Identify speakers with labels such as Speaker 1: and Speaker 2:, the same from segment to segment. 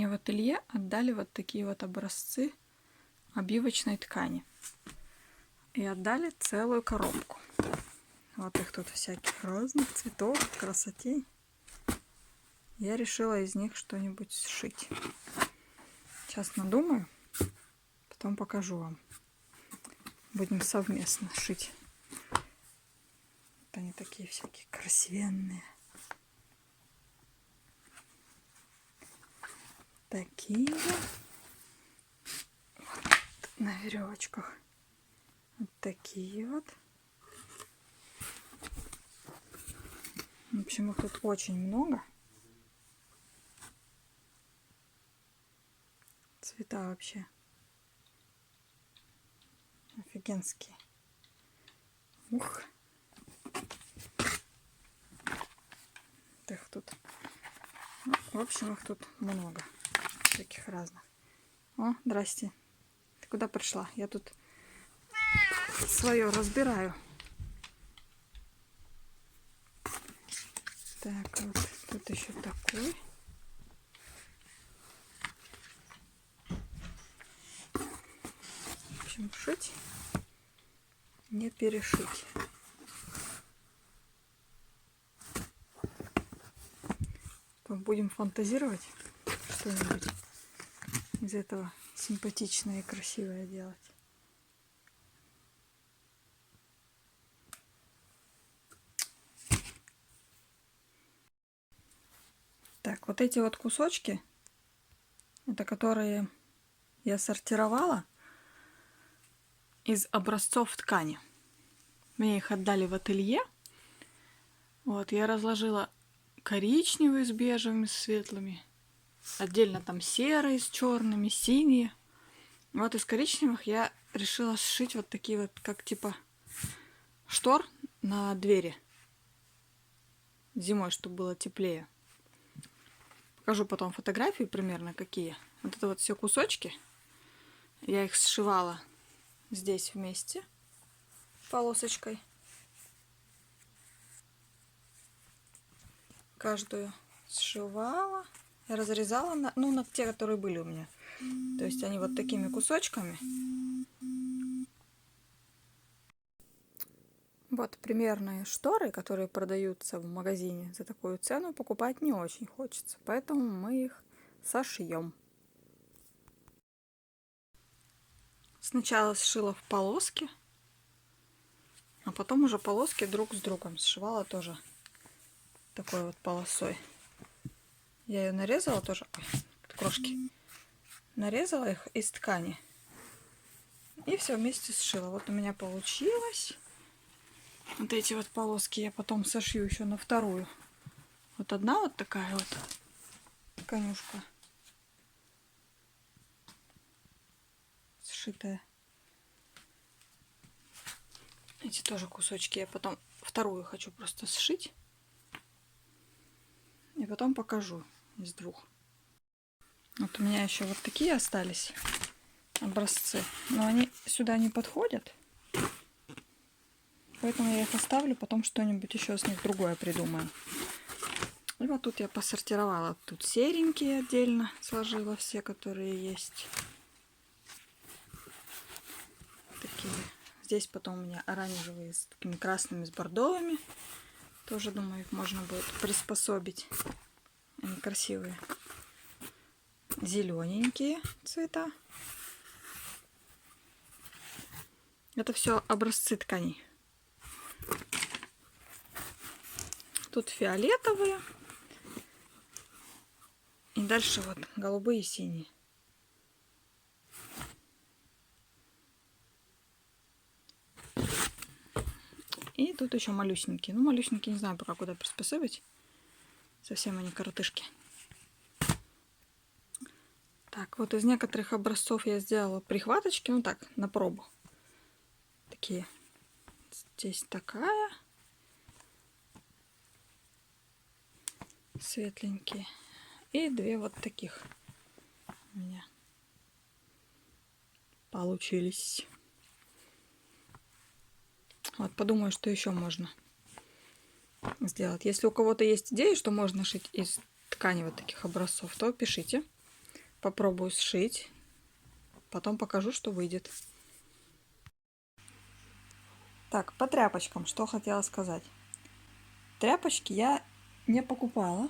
Speaker 1: мне в ателье отдали вот такие вот образцы обивочной ткани. И отдали целую коробку. Вот их тут всяких разных цветов, красоте. Я решила из них что-нибудь сшить. Сейчас надумаю, потом покажу вам. Будем совместно шить. Вот они такие всякие красивенные. Такие вот на веревочках. Вот такие вот. В общем, их тут очень много. Цвета вообще офигенские. Ух. Их тут. Ну, в общем, их тут много. Таких разных. О, здрасте. Ты куда пришла? Я тут свое разбираю. Так, вот тут еще такой. В общем, шить, не перешить. Будем фантазировать, что-нибудь из этого симпатичное и красивое делать. Так, вот эти вот кусочки, это которые я сортировала из образцов ткани. Мне их отдали в ателье. Вот, я разложила коричневые с бежевыми, с светлыми. Отдельно там серые с черными, синие. Вот из коричневых я решила сшить вот такие вот, как типа штор на двери. Зимой, чтобы было теплее. Покажу потом фотографии примерно какие. Вот это вот все кусочки. Я их сшивала здесь вместе полосочкой. Каждую сшивала, разрезала, на те, которые были у меня. То есть они вот такими кусочками. Вот примерные шторы, которые продаются в магазине. За такую цену покупать не очень хочется, поэтому мы их сошьем. Сначала сшила в полоски, а потом уже полоски друг с другом сшивала тоже такой вот полосой. Я ее нарезала тоже, крошки, нарезала их из ткани и все вместе сшила. Вот у меня получилось. Вот эти вот полоски я потом сошью еще на вторую. Вот одна вот такая вот конюшка сшитая. Эти тоже кусочки я потом вторую хочу просто сшить. И потом покажу из двух. Вот у меня еще вот такие остались образцы. Но они сюда не подходят. Поэтому я их оставлю. Потом что-нибудь еще с них другое придумаю. И вот тут я посортировала. Тут серенькие отдельно сложила все, которые есть. Такие. Здесь потом у меня оранжевые с такими красными, с бордовыми. Тоже, думаю, их можно будет приспособить. Они красивые. Зелененькие цвета. Это все образцы тканей. Тут фиолетовые. И дальше вот голубые и синие. И тут еще малюсенькие. Ну, малюсенькие не знаю пока куда приспособить. Совсем они коротышки. Так, вот из некоторых образцов я сделала прихваточки. Ну так, на пробу. Такие. Здесь такая. Светленькие. И две вот таких у меня получились. Вот подумаю, что еще можно сделать. Если у кого-то есть идеи, что можно шить из ткани вот таких образцов, то пишите. попробую сшить. Потом покажу, что выйдет. Так, по тряпочкам, что хотела сказать. Тряпочки я не покупала.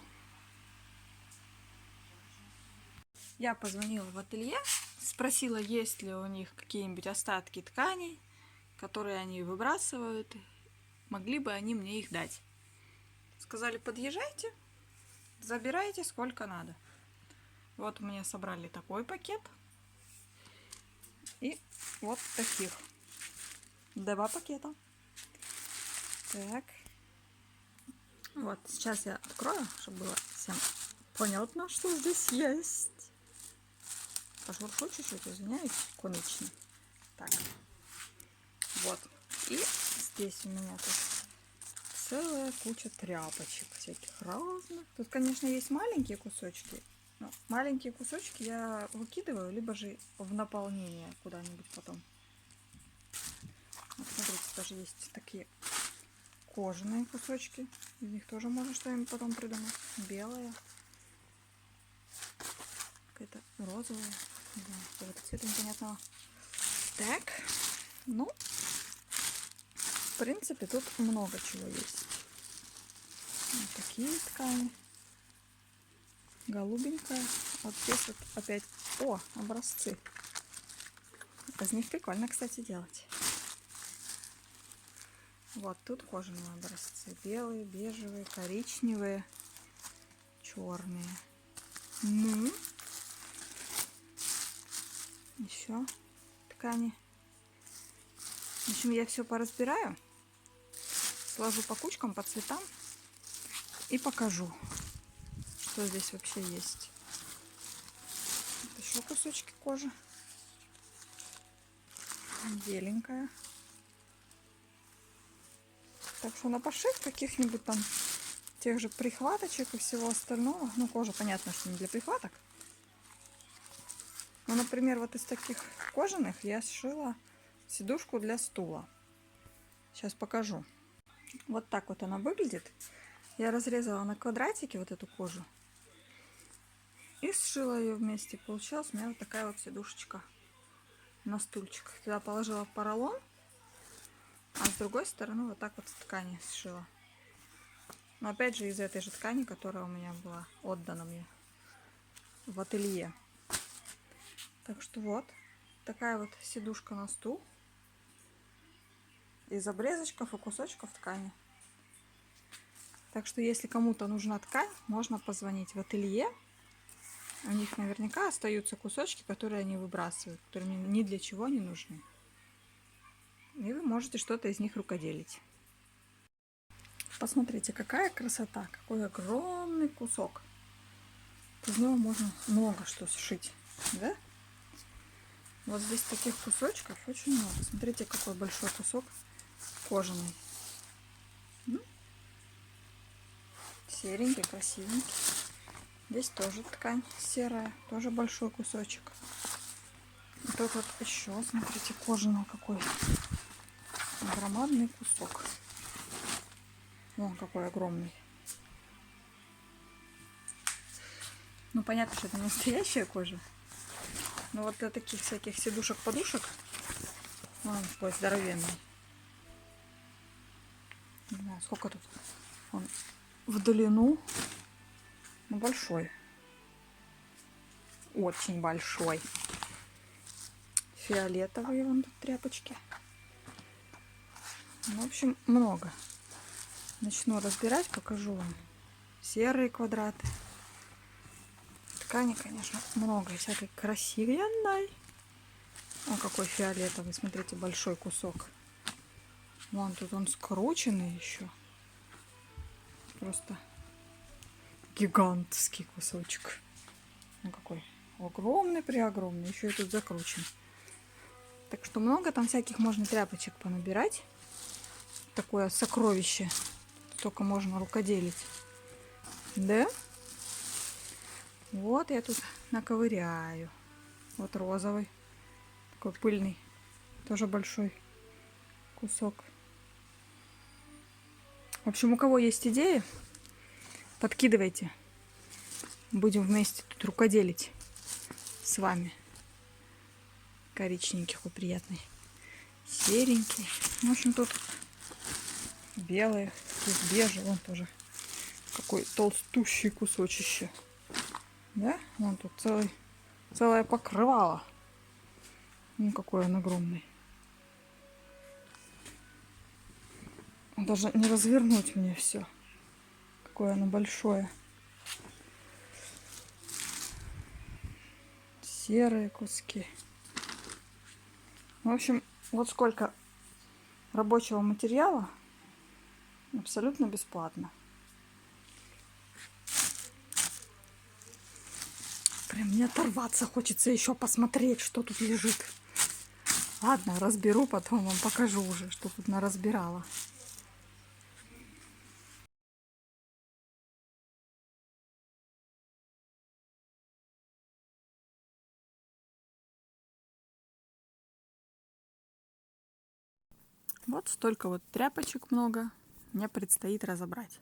Speaker 1: Я позвонила в ателье, спросила, есть ли у них какие-нибудь остатки тканей, которые они выбрасывают. Могли бы они мне их дать. Сказали, подъезжайте, забирайте сколько надо. Вот мне собрали такой пакет. И вот таких. 2 пакета. Так. Вот, сейчас я открою, чтобы было всем понятно, что здесь есть. Пошуршу чуть-чуть, извиняюсь, комично. Так. Вот. И здесь у меня тут целая куча тряпочек всяких разных. Тут, конечно, есть маленькие кусочки. Но маленькие кусочки я выкидываю, либо же в наполнение куда-нибудь потом. Вот, смотрите, даже есть такие кожаные кусочки. Из них тоже можно что-нибудь потом придумать. Белая. Какая-то розовая. Да, какого-то цвета непонятного. Так. Ну, в принципе, тут много чего есть. Вот такие ткани. Голубенькая. Вот здесь вот опять... О, образцы. Из них прикольно, кстати, делать. Вот тут кожаные образцы. Белые, бежевые, коричневые, черные. Ну, еще ткани. В общем, я все поразбираю, сложу по кучкам, по цветам и покажу, что здесь вообще есть. Вот еще кусочки кожи. Беленькая. Так что на пошив каких-нибудь там тех же прихваточек и всего остального. Ну, кожа, понятно, что не для прихваток. Ну, например, вот из таких кожаных я сшила сидушку для стула. Сейчас покажу. Вот так вот она выглядит. Я разрезала на квадратики вот эту кожу и сшила ее вместе. Получилась у меня вот такая вот сидушечка на стульчик. Туда положила поролон, а с другой стороны вот так вот с ткани сшила. Но опять же из этой же ткани, которая у меня была отдана мне в ателье. Так что вот такая вот сидушка на стул из обрезочков и кусочков ткани. Так что если кому-то нужна ткань, можно позвонить в ателье. У них наверняка остаются кусочки, которые они выбрасывают, которые ни для чего не нужны. И вы можете что-то из них рукоделить. Посмотрите, какая красота, какой огромный кусок. Из него можно много что сшить, да? Вот здесь таких кусочков очень много. Смотрите, какой большой кусок кожаный. Серенький, красивенький. Здесь тоже ткань серая, тоже большой кусочек. И тут вот еще, смотрите, кожаный какой громадный кусок. Вон какой огромный. Ну, понятно, что это не настоящая кожа. Но вот для таких всяких сидушек-подушек, вон какой здоровенный. Не знаю, сколько тут. Он в длину. Ну, большой. Очень большой. Фиолетовые вон тут тряпочки. Ну, в общем, много. Начну разбирать, покажу вам. Серые квадраты. Ткани, конечно, много. Всякой красивенной. О, какой фиолетовый. Смотрите, большой кусок. Вон тут он скрученный еще. Просто гигантский кусочек. Ну, какой огромный-преогромный. Еще и тут закручен. Так что много там всяких можно тряпочек понабирать. Такое сокровище. Только можно рукоделить. Да? Вот я тут наковыряю. Вот розовый. Такой пыльный. Тоже большой кусок. В общем, у кого есть идеи, подкидывайте. Будем вместе тут рукоделить. с вами. Коричненький какой приятный. Серенький. В общем, тут белый, тут бежевый. Вон тоже какой толстущий кусочище. Да? Вон тут целое покрывало. Ну, какой он огромный. Даже не развернуть мне все. Какое оно большое. Серые куски. В общем, вот сколько рабочего материала абсолютно бесплатно. Прям мне оторваться хочется еще посмотреть, что тут лежит. Ладно, разберу, потом вам покажу уже, что тут наразбирала. Вот столько вот тряпочек много. Мне предстоит разобрать.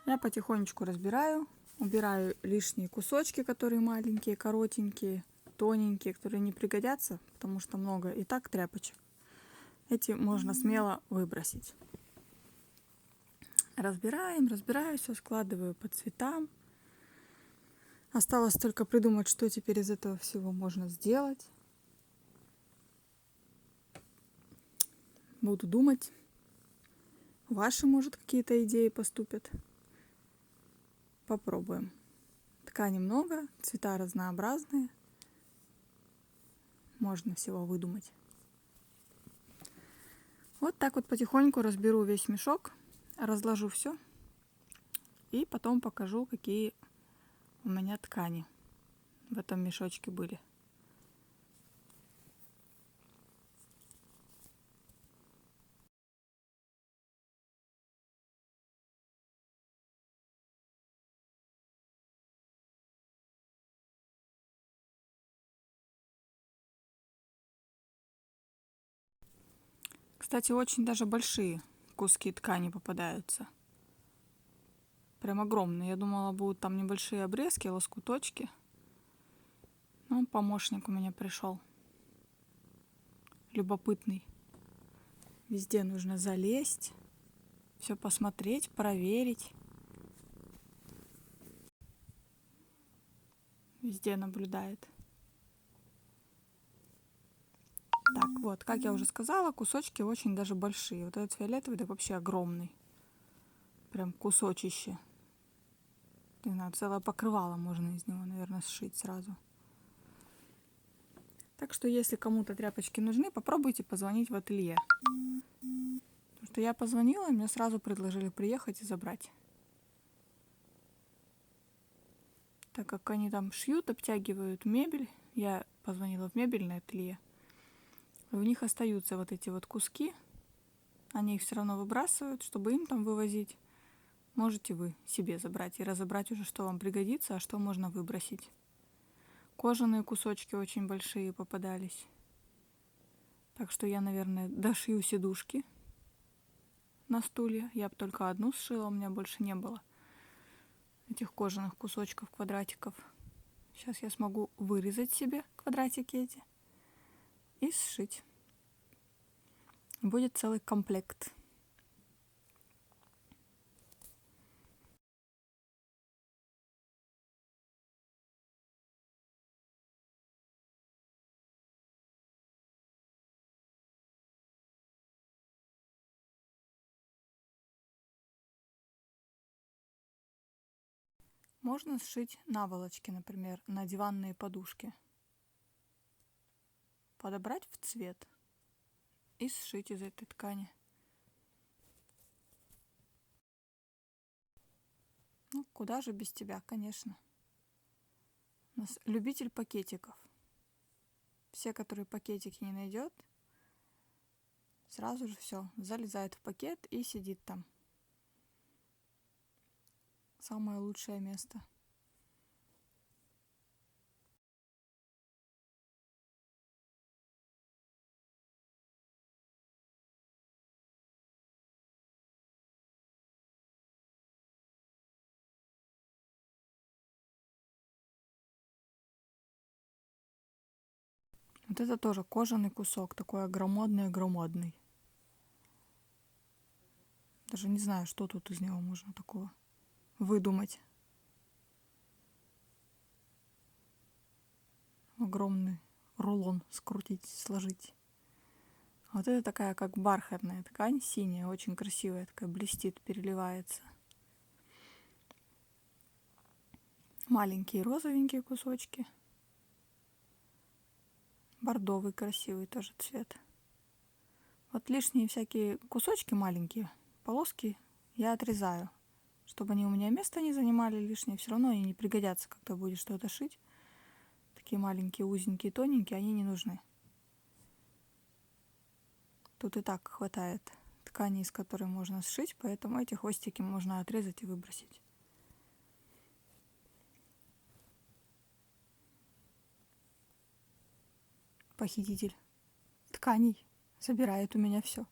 Speaker 1: Я потихонечку разбираю. Убираю лишние кусочки, которые маленькие, коротенькие, тоненькие, которые не пригодятся, потому что много и так тряпочек. Эти можно смело выбросить. Разбираю, все складываю по цветам. Осталось только придумать, что теперь из этого всего можно сделать. Буду думать. Ваши, может, какие-то идеи поступят. Попробуем. Ткани много, цвета разнообразные. Можно всего выдумать. Вот так вот потихоньку разберу весь мешок, разложу все и потом покажу, какие у меня ткани в этом мешочке были. Кстати, очень даже большие куски ткани попадаются. Прям огромные. Я думала, будут там небольшие обрезки, лоскуточки. Ну, помощник у меня пришел. Любопытный. Везде нужно залезть, все посмотреть, проверить. Везде наблюдает. Так, вот, как я уже сказала, кусочки очень даже большие. Вот этот фиолетовый, так вообще огромный. Прям кусочище. Не знаю, целое покрывало можно из него, наверное, сшить сразу. Так что, если кому-то тряпочки нужны, попробуйте позвонить в ателье. Потому что я позвонила, и мне сразу предложили приехать и забрать. Так как они там шьют, обтягивают мебель, я позвонила в мебельное ателье. И у них остаются вот эти вот куски. Они их все равно выбрасывают, чтобы им там вывозить. Можете вы себе забрать и разобрать уже, что вам пригодится, а что можно выбросить. Кожаные кусочки очень большие попадались. Так что я, наверное, дошью сидушки на стулья. Я бы только одну сшила, у меня больше не было этих кожаных кусочков, квадратиков. Сейчас я смогу вырезать себе квадратики эти и сшить. Будет целый комплект. Можно сшить наволочки, например, на диванные подушки. Подобрать в цвет и сшить из этой ткани. Ну, куда же без тебя, конечно. У нас любитель пакетиков. Все, которые пакетики не найдет, сразу же все, залезает в пакет и сидит там. Самое лучшее место. Вот это тоже кожаный кусок, такой огромадный. Даже не знаю, что тут из него можно такого выдумать. Огромный рулон скрутить, сложить. Вот это такая, как бархатная ткань, синяя, очень красивая, такая блестит, переливается. Маленькие розовенькие кусочки. Бордовый красивый тоже цвет. Вот лишние всякие кусочки маленькие, полоски я отрезаю, чтобы они у меня место не занимали лишнее. Все равно они не пригодятся, когда будешь что-то шить. Такие маленькие, узенькие, тоненькие, они не нужны. Тут и так хватает ткани, из которой можно сшить, поэтому эти хвостики можно отрезать и выбросить. Похититель тканей забирает у меня все.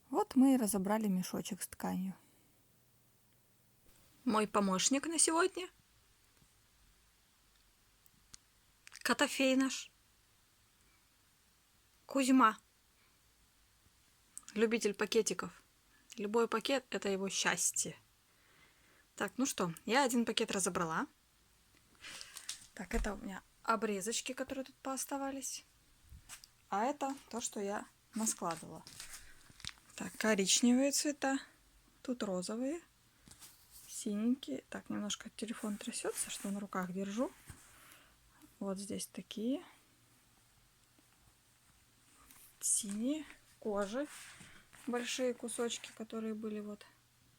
Speaker 1: Вот мы и разобрали мешочек с тканью. Мой помощник на сегодня. Котофей наш. Кузьма. Любитель пакетиков. Любой пакет – это его счастье. Так, ну что, я один пакет разобрала. Так, это у меня обрезочки, которые тут пооставались. А это то, что я наскладывала. Так, коричневые цвета. Тут розовые. Синенькие. Так, немножко телефон трясется, что на руках держу. Вот здесь такие. Синие. Кожи. Большие кусочки, которые были вот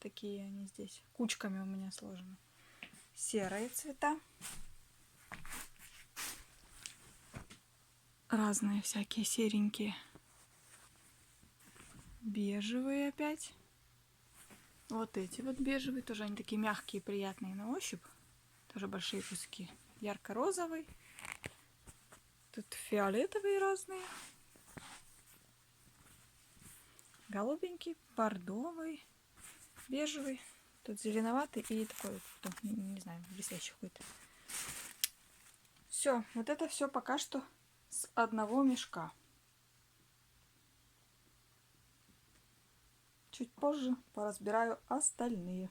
Speaker 1: такие они здесь. Кучками у меня сложены. Серые цвета. Разные всякие серенькие. Бежевые опять. Вот эти вот бежевые. Тоже они такие мягкие, приятные на ощупь. Тоже большие куски. Ярко-розовый. Тут фиолетовые разные. Голубенький, бордовый, бежевый. Тут зеленоватый и такой, не знаю, блестящий какой-то. Все, вот это все пока что с одного мешка. Чуть позже поразбираю остальные.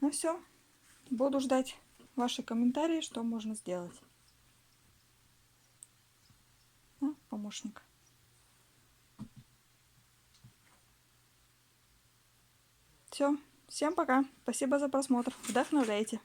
Speaker 1: Ну все, буду ждать ваши комментарии, что можно сделать. Помощник. Все, всем пока. Спасибо за просмотр. Вдохновляйте.